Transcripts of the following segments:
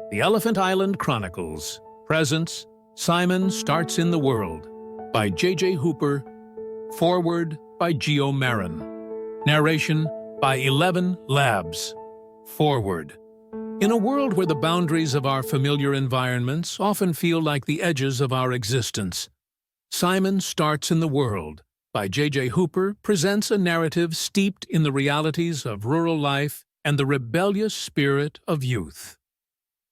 The Elephant Island Chronicles presents Simon Starts in the World by J.J. Hooper. Foreword by Geo Marin. Narration by 11 Labs. Foreword. In a world where the boundaries of our familiar environments often feel like the edges of our existence, Simon Starts in the World by J.J. Hooper presents a narrative steeped in the realities of rural life and the rebellious spirit of youth.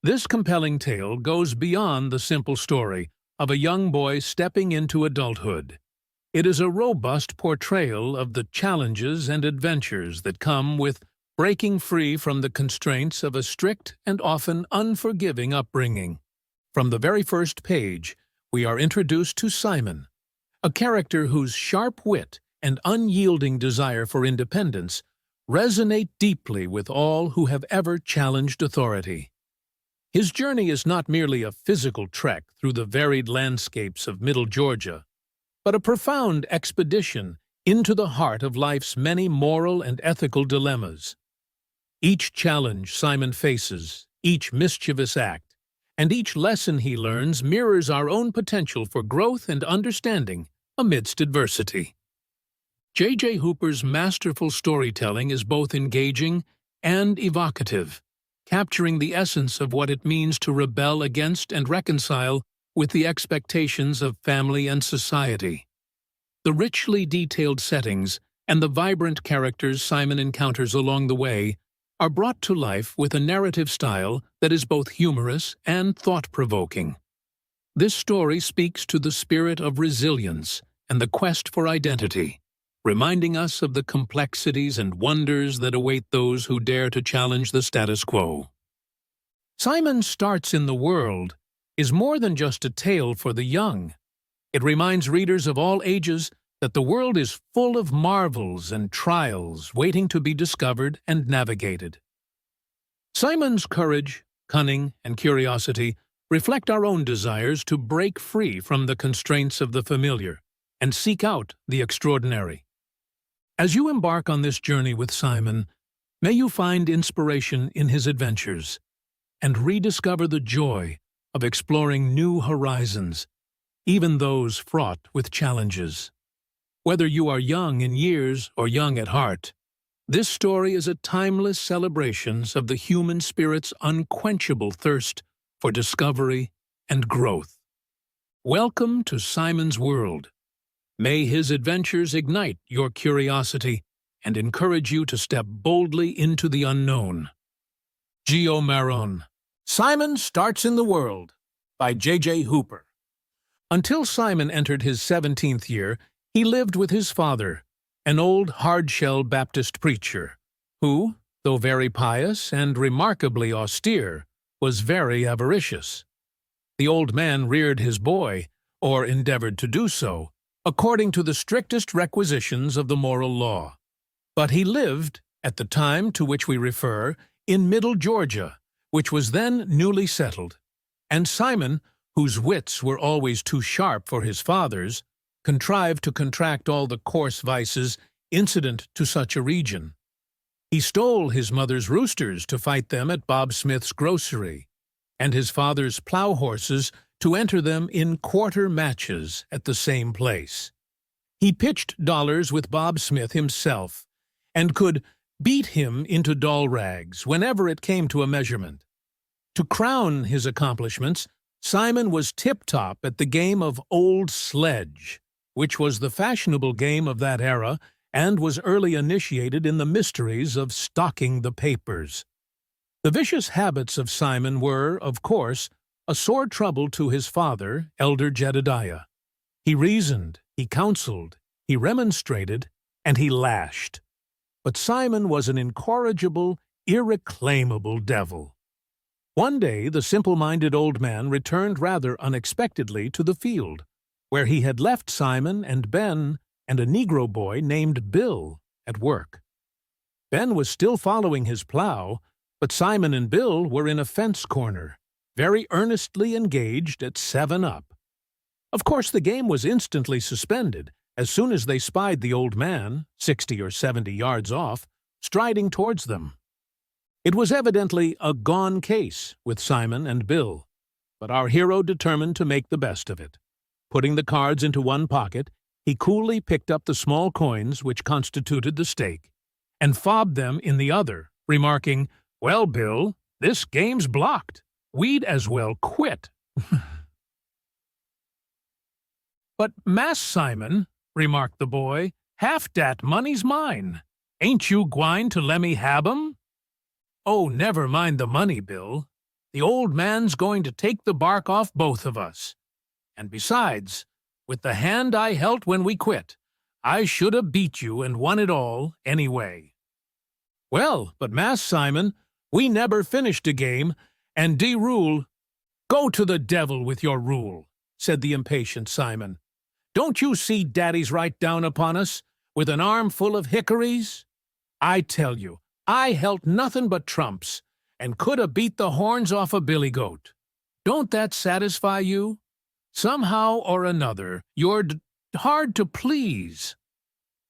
This compelling tale goes beyond the simple story of a young boy stepping into adulthood. It is a robust portrayal of the challenges and adventures that come with breaking free from the constraints of a strict and often unforgiving upbringing. From the very first page, we are introduced to Simon, a character whose sharp wit and unyielding desire for independence resonate deeply with all who have ever challenged authority. His journey is not merely a physical trek through the varied landscapes of Middle Georgia, but a profound expedition into the heart of life's many moral and ethical dilemmas. Each challenge Simon faces, each mischievous act, and each lesson he learns mirrors our own potential for growth and understanding amidst adversity. J.J. Hooper's masterful storytelling is both engaging and evocative, capturing the essence of what it means to rebel against and reconcile with the expectations of family and society. The richly detailed settings and the vibrant characters Simon encounters along the way are brought to life with a narrative style that is both humorous and thought-provoking. This story speaks to the spirit of resilience and the quest for identity, reminding us of the complexities and wonders that await those who dare to challenge the status quo. Simon Starts in the World is more than just a tale for the young. It reminds readers of all ages that the world is full of marvels and trials waiting to be discovered and navigated. Simon's courage, cunning, and curiosity reflect our own desires to break free from the constraints of the familiar and seek out the extraordinary. As you embark on this journey with Simon, may you find inspiration in his adventures and rediscover the joy of exploring new horizons, even those fraught with challenges. Whether you are young in years or young at heart, this story is a timeless celebration of the human spirit's unquenchable thirst for discovery and growth. Welcome to Simon's World. May his adventures ignite your curiosity and encourage you to step boldly into the unknown. Geo Marin. Simon Starts in the World by J.J. Hooper. Until Simon entered his 17th year, he lived with his father, an old hard-shell Baptist preacher, who, though very pious and remarkably austere, was very avaricious. The old man reared his boy, or endeavored to do so, according to the strictest requisitions of the moral law. But he lived, at the time to which we refer, in Middle Georgia, which was then newly settled, and Simon, whose wits were always too sharp for his father's, contrived to contract all the coarse vices incident to such a region. He stole his mother's roosters to fight them at Bob Smith's grocery, and his father's plow horses to enter them in quarter matches at the same place. He pitched dollars with Bob Smith himself, and could beat him into doll rags whenever it came to a measurement. To crown his accomplishments, Simon was tip-top at the game of Old Sledge, which was the fashionable game of that era and was early initiated in the mysteries of stocking the papers. The vicious habits of Simon were, of course, a sore trouble to his father, Elder Jedediah. He reasoned, he counseled, he remonstrated, and he lashed. But Simon was an incorrigible, irreclaimable devil. One day the simple-minded old man returned rather unexpectedly to the field, where he had left Simon and Ben and a Negro boy named Bill at work. Ben was still following his plow, but Simon and Bill were in a fence corner, very earnestly engaged at 7-up. Of course, the game was instantly suspended as soon as they spied the old man, 60 or 70 yards off, striding towards them. It was evidently a gone case with Simon and Bill, but our hero determined to make the best of it. Putting the cards into one pocket, he coolly picked up the small coins which constituted the stake, and fobbed them in the other, remarking, "Well, Bill, this game's blocked. We'd as well quit." "But, Mass Simon," remarked the boy, "half dat money's mine. Ain't you gwine to lemme hab 'em?" "Oh, never mind the money, Bill. The old man's going to take the bark off both of us. And besides, with the hand I helt when we quit, I should 'a' beat you and won it all anyway." "Well, but Mass Simon, we never finished a game, and de rule—" "Go to the devil with your rule," said the impatient Simon. "Don't you see Daddy's right down upon us, with an arm full of hickories? I tell you, I helt nothing but trumps, and could 'a' beat the horns off a billy goat. Don't that satisfy you? Somehow or another, you're hard to please."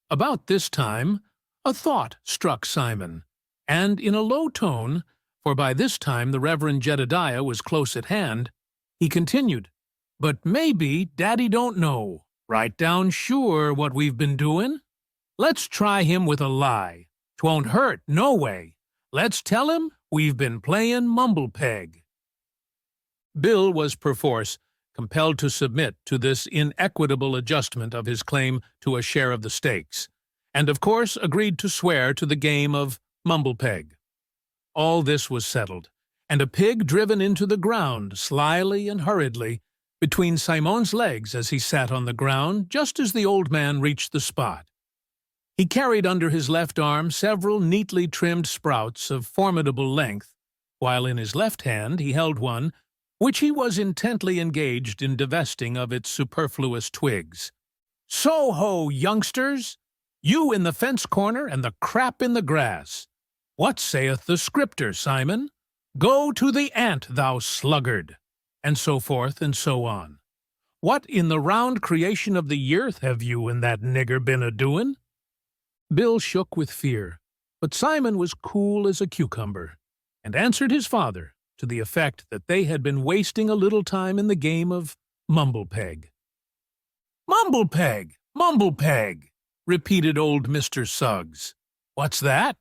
About this time, a thought struck Simon, and in a low tone, for by this time the Reverend Jedediah was close at hand, he continued, "But maybe Daddy don't know, right down sure, what we've been doin'. Let's try him with a lie. 'Twon't hurt, no way. Let's tell him we've been playin' mumble-peg." Bill was perforce compelled to submit to this inequitable adjustment of his claim to a share of the stakes, and of course agreed to swear to the game of mumble-peg. All this was settled, and a pig driven into the ground slyly and hurriedly between Simon's legs as he sat on the ground just as the old man reached the spot. He carried under his left arm several neatly trimmed sprouts of formidable length, while in his left hand he held one which he was intently engaged in divesting of its superfluous twigs. "So-ho, youngsters! You in the fence corner and the crap in the grass! What saith the Scripture, Simon? Go to the ant, thou sluggard!" And so forth and so on. "What in the round creation of the yearth have you and that nigger been a-doin'?" Bill shook with fear, but Simon was cool as a cucumber, and answered his father to the effect that they had been wasting a little time in the game of mumble-peg. "Mumble-peg! Mumble-peg!" repeated old Mr. Suggs. "What's that?"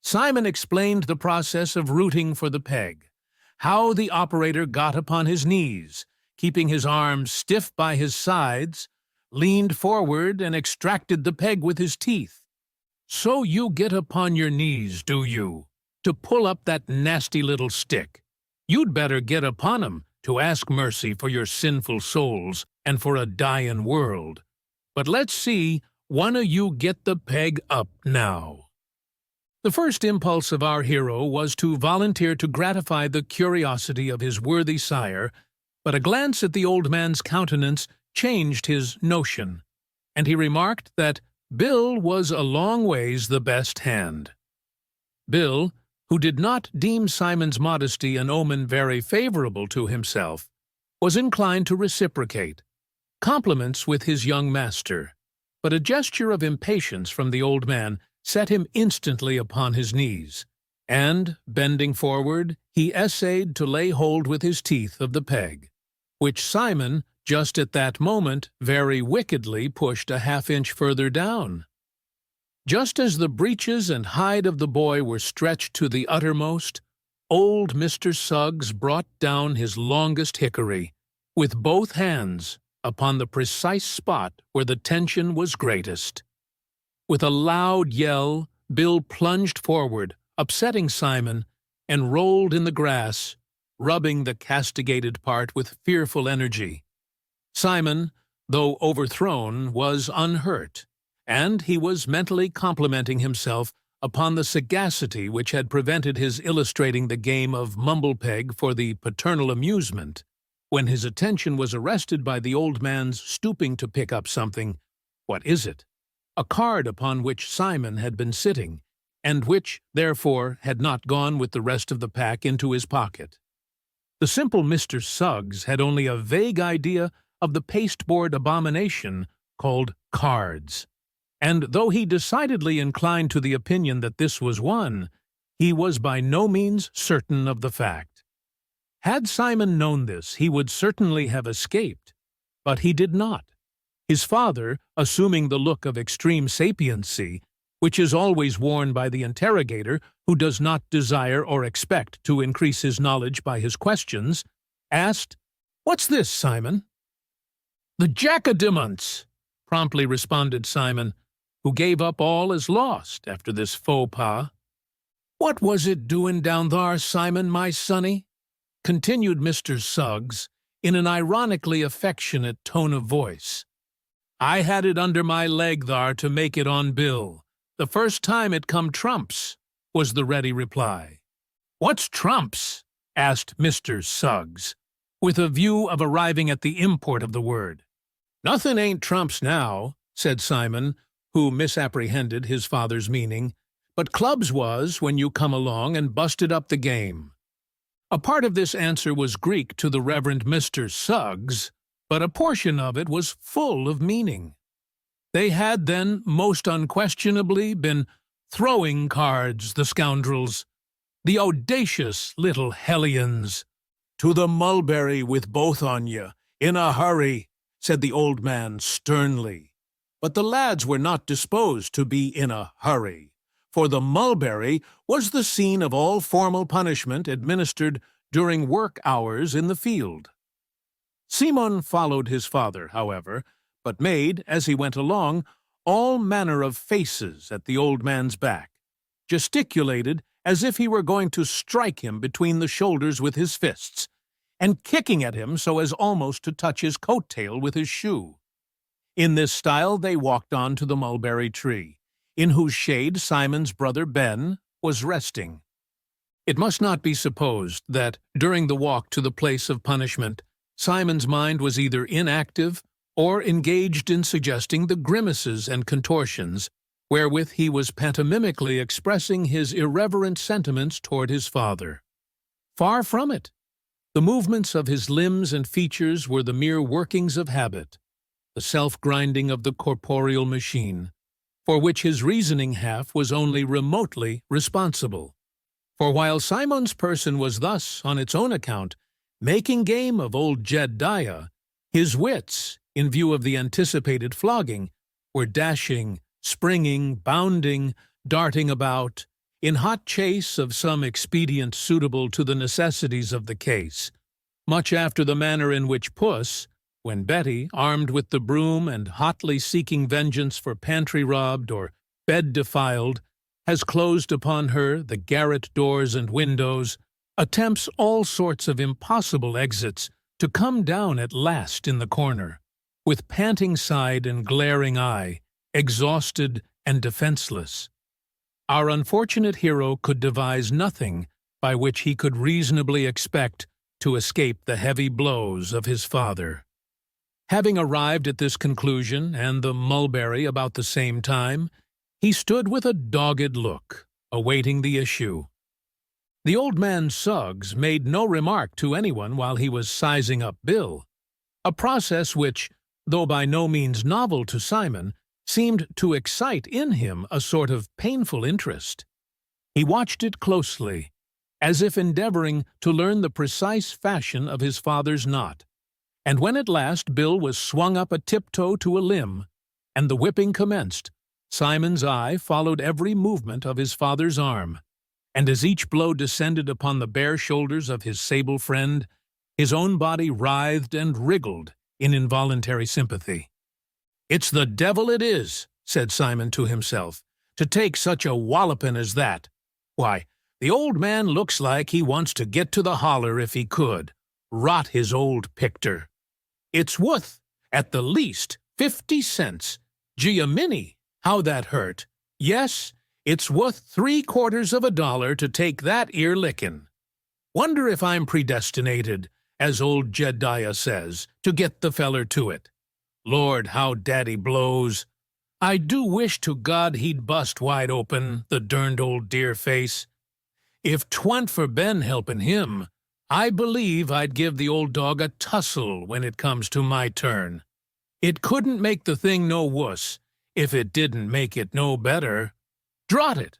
Simon explained the process of rooting for the peg, how the operator got upon his knees, keeping his arms stiff by his sides, leaned forward and extracted the peg with his teeth. "So you get upon your knees, do you, to pull up that nasty little stick? You'd better get upon 'em to ask mercy for your sinful souls and for a dyin' world. But let's see, one of you get the peg up now." The first impulse of our hero was to volunteer to gratify the curiosity of his worthy sire, but a glance at the old man's countenance changed his notion, and he remarked that Bill was a long ways the best hand. Bill, who did not deem Simon's modesty an omen very favorable to himself, was inclined to reciprocate compliments with his young master, but a gesture of impatience from the old man set him instantly upon his knees, and, bending forward, he essayed to lay hold with his teeth of the peg, which Simon, just at that moment, very wickedly pushed a half-inch further down. Just as the breeches and hide of the boy were stretched to the uttermost, old Mr. Suggs brought down his longest hickory, with both hands, upon the precise spot where the tension was greatest. With a loud yell, Bill plunged forward, upsetting Simon, and rolled in the grass, rubbing the castigated part with fearful energy. Simon, though overthrown, was unhurt, and he was mentally complimenting himself upon the sagacity which had prevented his illustrating the game of mumble-peg for the paternal amusement, when his attention was arrested by the old man's stooping to pick up something. What is it? A card upon which Simon had been sitting, and which, therefore, had not gone with the rest of the pack into his pocket. The simple Mr. Suggs had only a vague idea of the pasteboard abomination called cards, and though he decidedly inclined to the opinion that this was one, he was by no means certain of the fact. Had Simon known this, he would certainly have escaped, but he did not. His father, assuming the look of extreme sapiency, which is always worn by the interrogator who does not desire or expect to increase his knowledge by his questions, asked, "What's this, Simon?" "The jack-o'-diamonds," promptly responded Simon, who gave up all as lost after this faux pas. "What was it doin' down thar, Simon, my sonny?" continued Mr. Suggs, in an ironically affectionate tone of voice. "I had it under my leg thar to make it on Bill, the first time it come trumps," was the ready reply. "What's trumps?" asked Mr. Suggs, with a view of arriving at the import of the word. "Nothin' ain't trumps now," said Simon, who misapprehended his father's meaning, "but clubs was when you come along and busted up the game." A part of this answer was Greek to the Reverend Mr. Suggs, but a portion of it was full of meaning. They had then most unquestionably been throwing cards, the scoundrels, the audacious little hellions. "To the mulberry with both on ye, in a hurry," said the old man sternly. But the lads were not disposed to be in a hurry, for the mulberry was the scene of all formal punishment administered during work hours in the field. Simon followed his father, however, but made, as he went along, all manner of faces at the old man's back, gesticulated as if he were going to strike him between the shoulders with his fists, and kicking at him so as almost to touch his coat-tail with his shoe. In this style they walked on to the mulberry tree, in whose shade Simon's brother Ben was resting. It must not be supposed that, during the walk to the place of punishment, Simon's mind was either inactive or engaged in suggesting the grimaces and contortions wherewith he was pantomimically expressing his irreverent sentiments toward his father. Far from it. The movements of his limbs and features were the mere workings of habit, the self-grinding of the corporeal machine, for which his reasoning half was only remotely responsible. For while Simon's person was thus, on its own account, making game of old Jedediah, his wits, in view of the anticipated flogging, were dashing, springing, bounding, darting about, in hot chase of some expedient suitable to the necessities of the case, much after the manner in which Puss, when Betty, armed with the broom and hotly seeking vengeance for pantry robbed or bed defiled, has closed upon her the garret doors and windows, attempts all sorts of impossible exits to come down at last in the corner, with panting side and glaring eye, exhausted and defenseless. Our unfortunate hero could devise nothing by which he could reasonably expect to escape the heavy blows of his father. Having arrived at this conclusion, and the mulberry about the same time, he stood with a dogged look, awaiting the issue. The old man Suggs made no remark to anyone while he was sizing up Bill, a process which, though by no means novel to Simon, seemed to excite in him a sort of painful interest. He watched it closely, as if endeavoring to learn the precise fashion of his father's knot, and when at last Bill was swung up a tiptoe to a limb, and the whipping commenced, Simon's eye followed every movement of his father's arm, and as each blow descended upon the bare shoulders of his sable friend, his own body writhed and wriggled in involuntary sympathy. "It's the devil it is," said Simon to himself, "to take such a wallopin' as that. Why, the old man looks like he wants to get to the holler if he could. Rot his old picter. It's wuth, at the least, 50 cents. Giamini, how that hurt. Yes, it's wuth $0.75 to take that ear lickin'. Wonder if I'm predestinated, as old Jedediah says, to get the feller to it. Lord, how Daddy blows. I do wish to God he'd bust wide open, the derned old dear face. If 'twa'n't for Ben helpin' him, I believe I'd give the old dog a tussle when it comes to my turn. It couldn't make the thing no wuss, if it didn't make it no better. Drot it!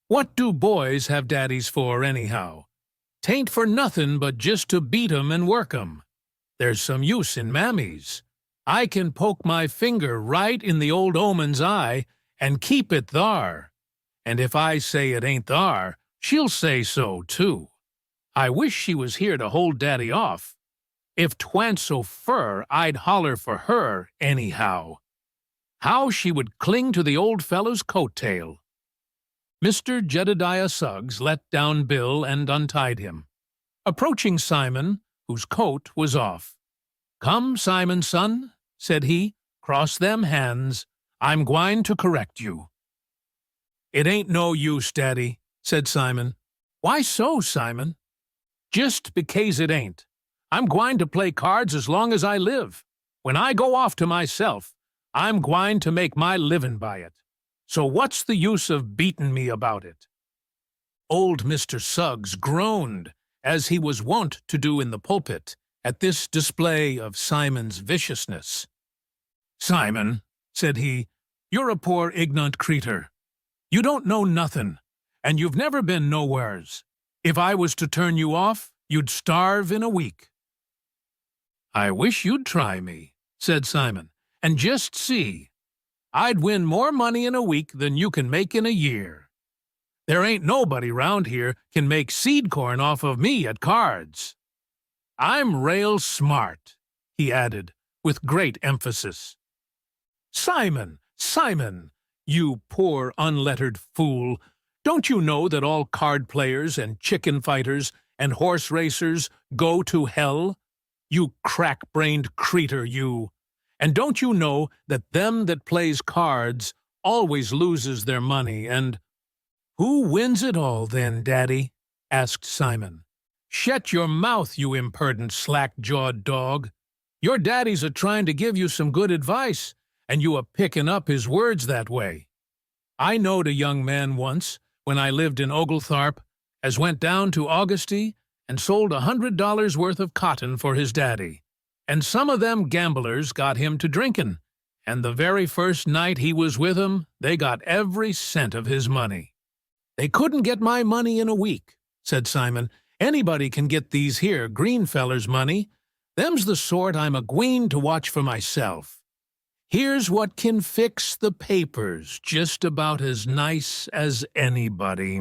What do boys have daddies for, anyhow? 'Tain't for nothin' but just to beat 'em and work 'em. There's some use in mammies. I can poke my finger right in the old omen's eye and keep it thar. And if I say it ain't thar, she'll say so, too. I wish she was here to hold Daddy off. If 'twa'n't so fur, I'd holler for her, anyhow. How she would cling to the old fellow's coat-tail. Mr. Jedediah Suggs let down Bill and untied him. Approaching Simon, whose coat was off. "Come, Simon, son," said he, "cross them hands. I'm gwine to correct you." "It ain't no use, Daddy," said Simon. "Why so, Simon?" "Just bekase it ain't. I'm gwine to play cards as long as I live. When I go off to myself, I'm gwine to make my livin' by it. So what's the use of beatin' me about it?" Old Mr. Suggs groaned, as he was wont to do in the pulpit, at this display of Simon's viciousness. "Simon," said he, "you're a poor ignorant creetur. You don't know nothin', and you've never been nowheres. If I was to turn you off, you'd starve in a week." "I wish you'd try me," said Simon, "and just see. I'd win more money in a week than you can make in a year. There ain't nobody round here can make seed corn off of me at cards. I'm rail smart," he added, with great emphasis. "Simon, Simon, you poor unlettered fool, don't you know that all card players and chicken fighters and horse racers go to hell? You crack-brained creetur, you! And don't you know that them that plays cards always loses their money, and—" "Who wins it all, then, Daddy?" asked Simon. "Shet your mouth, you imperdent, slack-jawed dog. Your daddy's a-trying to give you some good advice, and you a-pickin' up his words that way. I knowed a young man once, when I lived in Oglethorpe, as went down to Augusty and sold $100 worth of cotton for his daddy. And some of them gamblers got him to drinkin', and the very first night he was with 'em, they got every cent of his money." "They couldn't get my money in a week," said Simon. "Anybody can get these here green fellers' money. Them's the sort I'm a-gwine to watch for myself. Here's what can fix the papers just about as nice as anybody."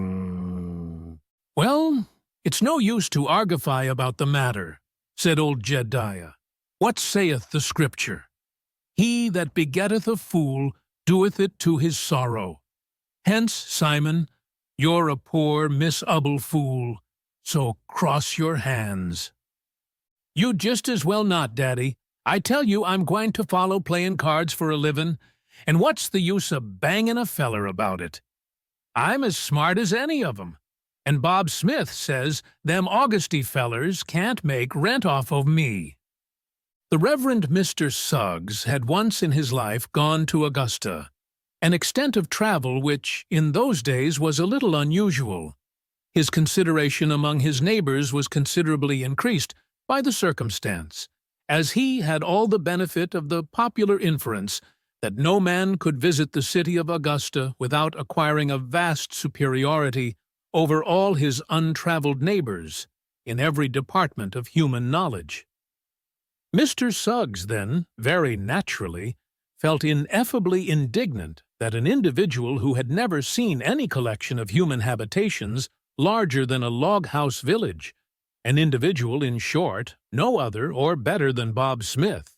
"Well, it's no use to argufy about the matter," said old Jedediah. "What saith the Scripture? He that begetteth a fool doeth it to his sorrow. Hence, Simon, you're a poor, mis'able fool, so cross your hands." "You'd just as well not, Daddy. I tell you I'm gwine to follow playin' cards for a livin', and what's the use of bangin' a feller about it? I'm as smart as any of 'em, and Bob Smith says them Augusty fellers can't make rent off of me." The Reverend Mr. Suggs had once in his life gone to Augusta, an extent of travel which, in those days, was a little unusual. His consideration among his neighbors was considerably increased by the circumstance, as he had all the benefit of the popular inference that no man could visit the city of Augusta without acquiring a vast superiority over all his untraveled neighbors in every department of human knowledge. Mr. Suggs, then, very naturally, felt ineffably indignant that an individual who had never seen any collection of human habitations larger than a log-house village, an individual, in short, no other or better than Bob Smith,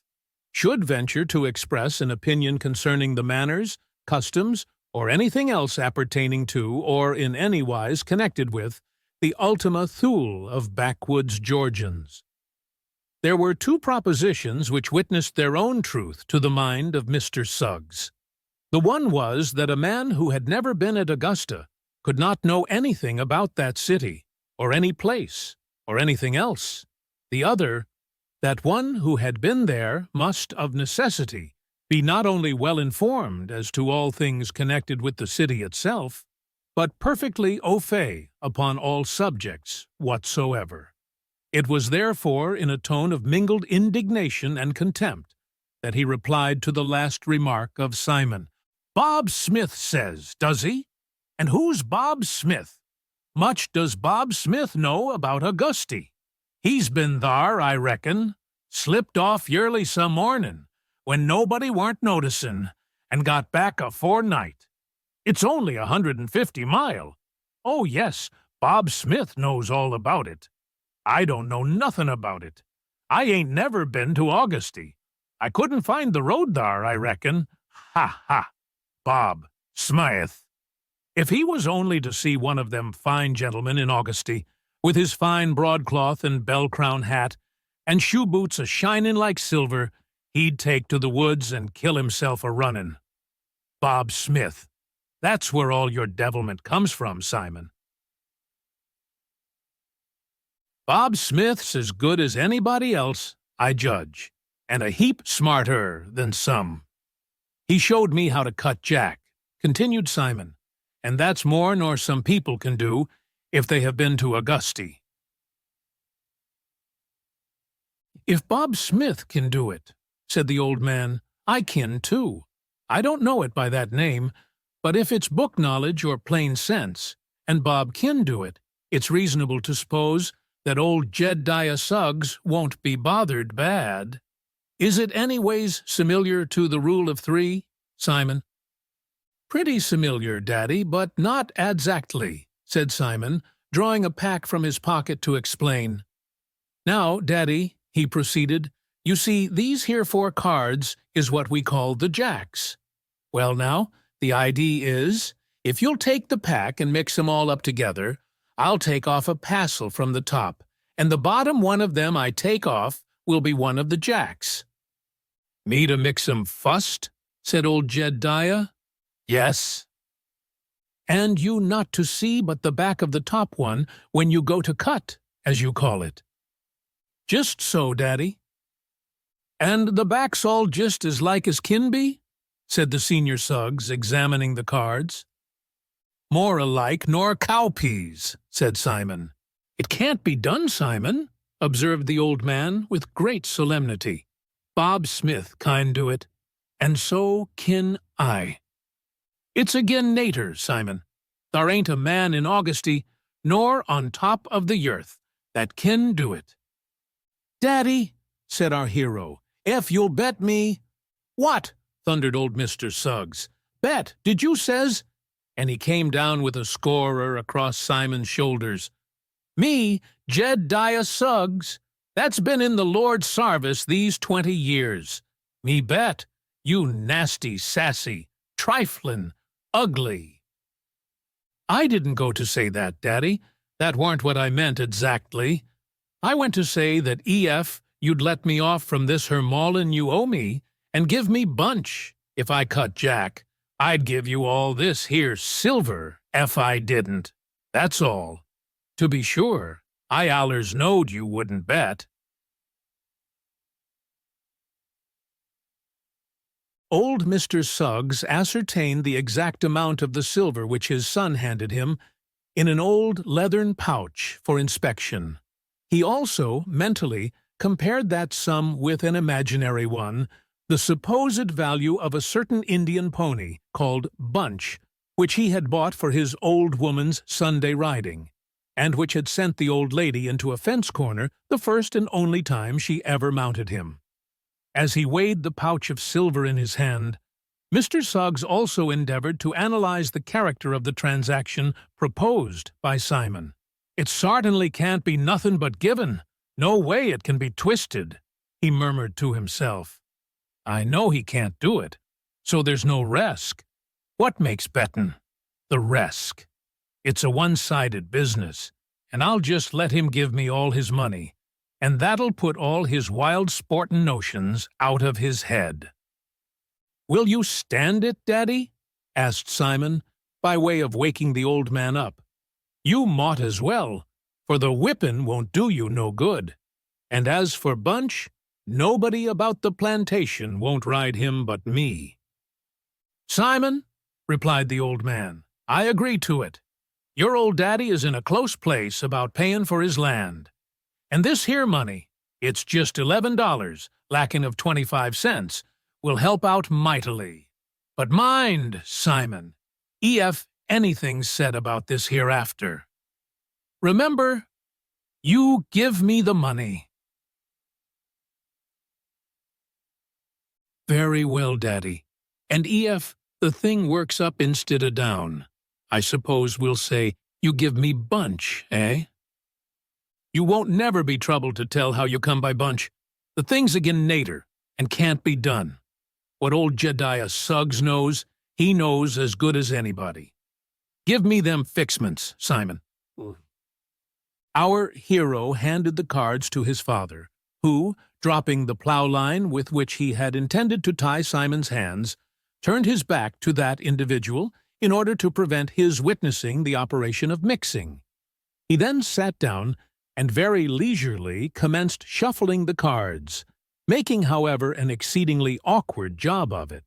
should venture to express an opinion concerning the manners, customs, or anything else appertaining to, or in any wise connected with, the Ultima Thule of backwoods Georgians. There were two propositions which witnessed their own truth to the mind of Mr. Suggs. The one was that a man who had never been at Augusta could not know anything about that city, or any place, or anything else. The other, that one who had been there must, of necessity, be not only well informed as to all things connected with the city itself, but perfectly au fait upon all subjects whatsoever. It was therefore in a tone of mingled indignation and contempt that he replied to the last remark of Simon. "Bob Smith says, does he? And who's Bob Smith? Much does Bob Smith know about Augusty? He's been thar, I reckon, slipped off yearly some mornin', when nobody weren't noticin', and got back afore night. It's only 150 mile. Oh, yes, Bob Smith knows all about it. I don't know nothin' about it. I ain't never been to Augusty. I couldn't find the road thar, I reckon. Ha, ha! Bob Smythe. If he was only to see one of them fine gentlemen in Augusty, with his fine broadcloth and bell-crown hat, and shoe boots a-shinin' like silver, he'd take to the woods and kill himself a-runnin'. Bob Smith. That's where all your devilment comes from, Simon. Bob Smith's as good as anybody else, I judge, and a heap smarter than some. He showed me how to cut jack, continued Simon, and that's more nor some people can do if they have been to Augusty. If Bob Smith can do it, said the old man, I can too. I don't know it by that name, but if it's book knowledge or plain sense, and Bob can do it, it's reasonable to suppose that old Jedediah Suggs won't be bothered bad. Is it anyways familiar to the rule of three, Simon? Pretty familiar, Daddy, but not exactly, said Simon, drawing a pack from his pocket to explain. Now, Daddy, he proceeded, you see, these here 4 cards is what we call the jacks. Well now, the idea is, if you'll take the pack and mix 'em all up together, I'll take off a passel from the top, and the bottom one of them I take off will be one of the jacks. Me to mix 'em fust? Said old Jedediah. Yes. And you not to see but the back of the top one when you go to cut, as you call it. Just so, Daddy. And the back's all just as like as kin be? Said the senior Suggs, examining the cards. More alike nor cowpeas, said Simon. It can't be done, Simon, observed the old man with great solemnity. Bob Smith kind do it, and so kin I. It's agin nater, Simon. Thar ain't a man in Augusty, nor on top of the earth, that kin do it. Daddy, said our hero, if you'll bet me— What? Thundered old Mr. Suggs. Bet, did you says? And he came down with a scorer across Simon's shoulders. Me, Jedediah Suggs, that's been in the Lord's sarvice these 20 years. Me bet, you nasty, sassy, triflin', ugly. I didn't go to say that, Daddy. That warn't what I meant exactly. I went to say that you'd let me off from this her maulin' you owe me, and give me bunch. If I cut jack, I'd give you all this here silver, ef I didn't. That's all. To be sure, I allers knowed you wouldn't bet. Old Mr. Suggs ascertained the exact amount of the silver which his son handed him in an old leathern pouch for inspection. He also, mentally, compared that sum with an imaginary one, the supposed value of a certain Indian pony called Bunch, which he had bought for his old woman's Sunday riding, and which had sent the old lady into a fence corner the first and only time she ever mounted him. As he weighed the pouch of silver in his hand, Mr. Suggs also endeavored to analyze the character of the transaction proposed by Simon. It sartainly can't be nothin' but given. No way it can be twisted, he murmured to himself. I know he can't do it, so there's no resk. What makes bettin'? The resk. It's a one-sided business, and I'll just let him give me all his money, and that'll put all his wild sportin' notions out of his head. Will you stand it, Daddy? Asked Simon, by way of waking the old man up. You mought as well, for the whippin' won't do you no good. And as for Bunch, nobody about the plantation won't ride him but me. Simon, replied the old man, I agree to it. Your old daddy is in a close place about payin' for his land. And this here money, it's just $11, lacking of 25 cents, will help out mightily. But mind, Simon, anything said about this hereafter. Remember, you give me the money." "Very well, Daddy. And EF, the thing works up instead of down. I suppose we'll say you give me bunch, eh?" "You won't never be troubled to tell how you come by bunch. The thing's agin nater, and can't be done. What old Jedediah Suggs knows, he knows as good as anybody. Give me them fixments, Simon." Our hero handed the cards to his father, who, dropping the plough line with which he had intended to tie Simon's hands, turned his back to that individual in order to prevent his witnessing the operation of mixing. He then sat down and very leisurely commenced shuffling the cards, making, however, an exceedingly awkward job of it.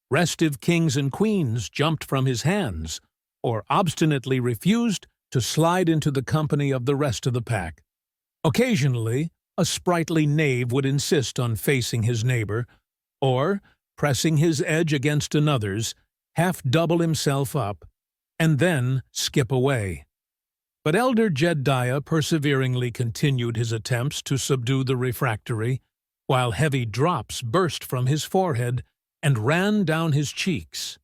Restive kings and queens jumped from his hands, or obstinately refused to slide into the company of the rest of the pack. Occasionally, a sprightly knave would insist on facing his neighbor, or, pressing his edge against another's, half double himself up, and then skip away. But elder Jedediah perseveringly continued his attempts to subdue the refractory, while heavy drops burst from his forehead and ran down his cheeks.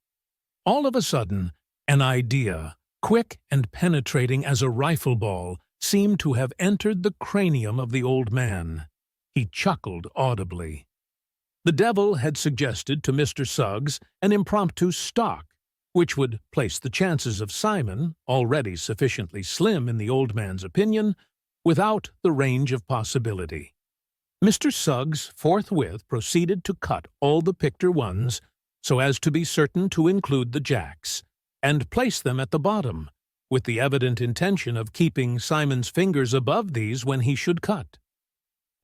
All of a sudden, an idea, quick and penetrating as a rifle ball, seemed to have entered the cranium of the old man. He chuckled audibly. The devil had suggested to Mr. Suggs an impromptu stock, which would place the chances of Simon, already sufficiently slim in the old man's opinion, without the range of possibility. Mr. Suggs forthwith proceeded to cut all the picter ones so as to be certain to include the jacks, and place them at the bottom, with the evident intention of keeping Simon's fingers above these when he should cut.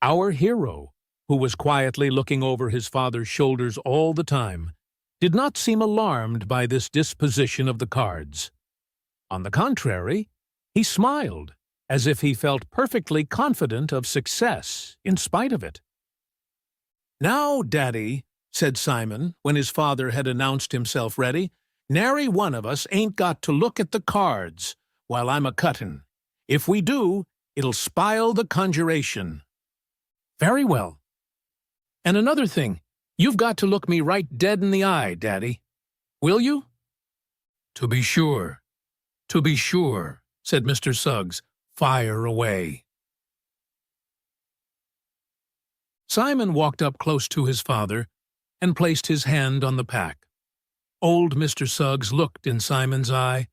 Our hero, who was quietly looking over his father's shoulders all the time, did not seem alarmed by this disposition of the cards. On the contrary, he smiled, as if he felt perfectly confident of success in spite of it. "Now, Daddy," said Simon, when his father had announced himself ready, "nary one of us ain't got to look at the cards while I'm a-cuttin'. If we do, it'll spile the conjuration." "Very well. And another thing, you've got to look me right dead in the eye, Daddy. Will you?" To be sure, said Mr. Suggs. "Fire away." Simon walked up close to his father and placed his hand on the pack. Old Mr. Suggs looked in Simon's eye,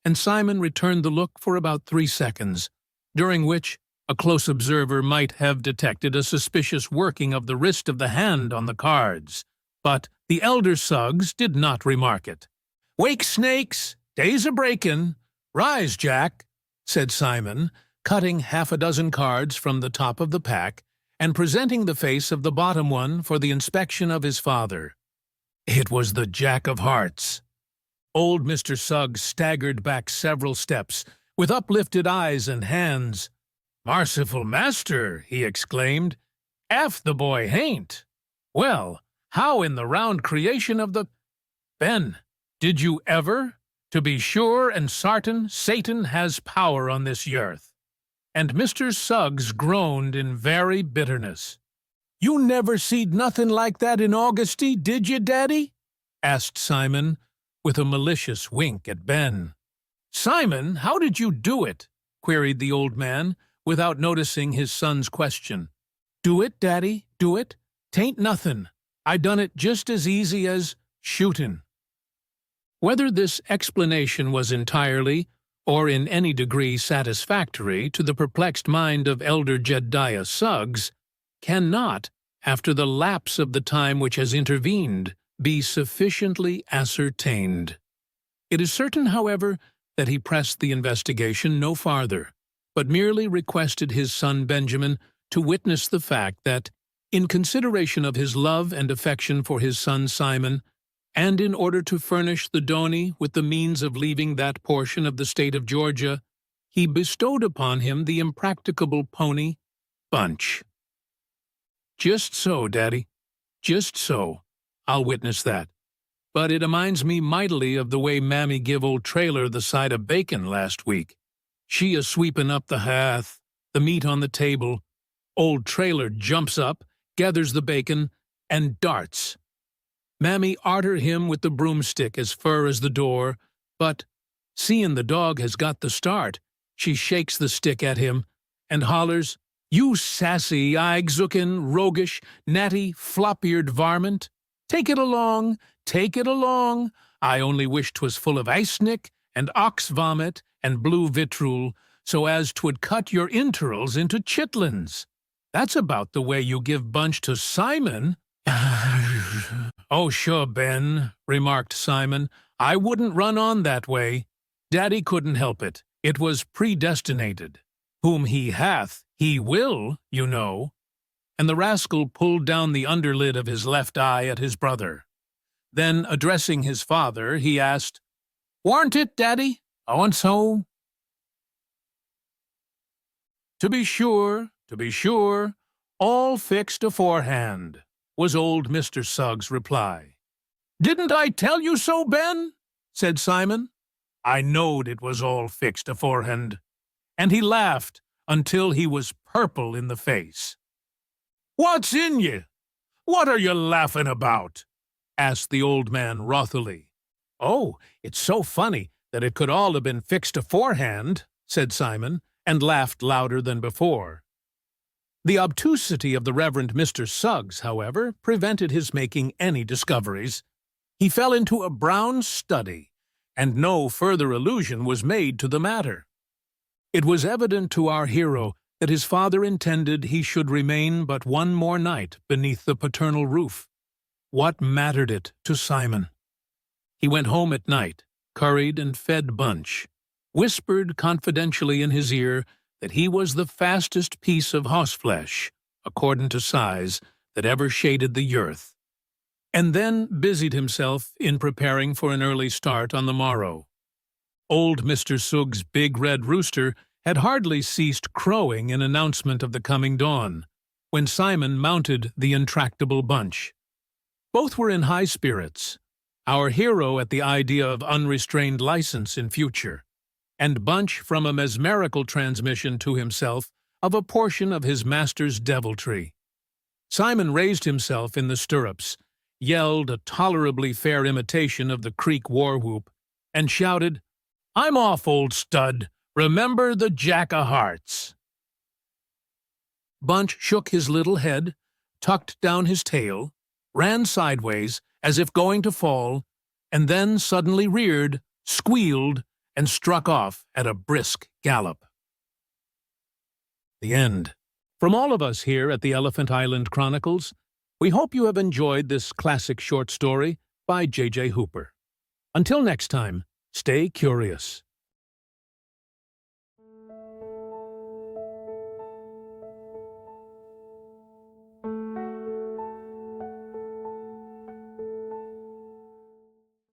and Simon returned the look for about 3 seconds, during which a close observer might have detected a suspicious working of the wrist of the hand on the cards, but the elder Suggs did not remark it. "Wake snakes, day's a-breakin'. Rise, Jack," said Simon, cutting half a dozen cards from the top of the pack and presenting the face of the bottom one for the inspection of his father. It was the Jack of Hearts. Old Mr. Suggs staggered back several steps, with uplifted eyes and hands. "Marciful master," he exclaimed, "'F the boy hain't. Well, how in the round creation of the... Ben, did you ever? To be sure and sartain, Satan has power on this yearth." And Mr. Suggs groaned in very bitterness. "You never seed nothing like that in Augusty, did you, Daddy?" asked Simon, with a malicious wink at Ben. "Simon, how did you do it?" queried the old man, without noticing his son's question. "Do it, Daddy, do it. 'Tain't nothin'. I done it just as easy as shootin'." Whether this explanation was entirely or in any degree satisfactory to the perplexed mind of elder Jedediah Suggs cannot, after the lapse of the time which has intervened, be sufficiently ascertained. It is certain, however, that he pressed the investigation no farther, but merely requested his son Benjamin to witness the fact that, in consideration of his love and affection for his son Simon, and in order to furnish the Doney with the means of leaving that portion of the state of Georgia, he bestowed upon him the impracticable pony, Bunch. "Just so, Daddy. Just so. I'll witness that. but it reminds me mightily of the way Mammy give old Trailer the side of bacon last week. She a sweeping up the hearth, the meat on the table. Old Trailer jumps up, gathers the bacon, and darts. Mammy arter him with the broomstick as fur as the door, but, seein' the dog has got the start, she shakes the stick at him and hollers, "You sassy, eye-zookin', roguish, natty, flop-eared varmint! Take it along, take it along! I only wish 'twas full of arsenic and ox vomit and blue vitriol, so as 'twould cut your interals into chitlins. That's about the way you give bunch to Simon." "Oh, sure, Ben," remarked Simon. "I wouldn't run on that way. Daddy couldn't help it. It was predestinated. Whom he hath, he will, you know." And the rascal pulled down the underlid of his left eye at his brother. Then, addressing his father, he asked, "Warn't it, Daddy? And so?" To be sure, all fixed aforehand," was old Mr. Suggs' reply. "Didn't I tell you so, Ben?" said Simon. "I knowed it was all fixed aforehand." And he laughed until he was purple in the face. "What's in ye? What are you laughing about?" asked the old man wrathily. "Oh, it's so funny that it could all have been fixed aforehand," said Simon, and laughed louder than before. The obtusity of the Reverend Mr. Suggs, however, prevented his making any discoveries. He fell into a brown study, and no further allusion was made to the matter. It was evident to our hero that his father intended he should remain but one more night beneath the paternal roof. What mattered it to Simon? He went home at night, curried and fed Bunch, whispered confidentially in his ear that he was the fastest piece of horseflesh, according to size, that ever shaded the earth, and then busied himself in preparing for an early start on the morrow. Old Mr. Suggs' big red rooster had hardly ceased crowing in announcement of the coming dawn, when Simon mounted the intractable Bunch. Both were in high spirits, our hero at the idea of unrestrained license in future, and Bunch from a mesmerical transmission to himself of a portion of his master's deviltry. Simon raised himself in the stirrups, yelled a tolerably fair imitation of the Creek war-whoop, and shouted, "I'm off, old stud! Remember the Jack-o'-hearts!" Bunch shook his little head, tucked down his tail, ran sideways as if going to fall, and then suddenly reared, squealed, and struck off at a brisk gallop. The end. From all of us here at the Elephant Island Chronicles, we hope you have enjoyed this classic short story by J.J. Hooper. Until next time, stay curious.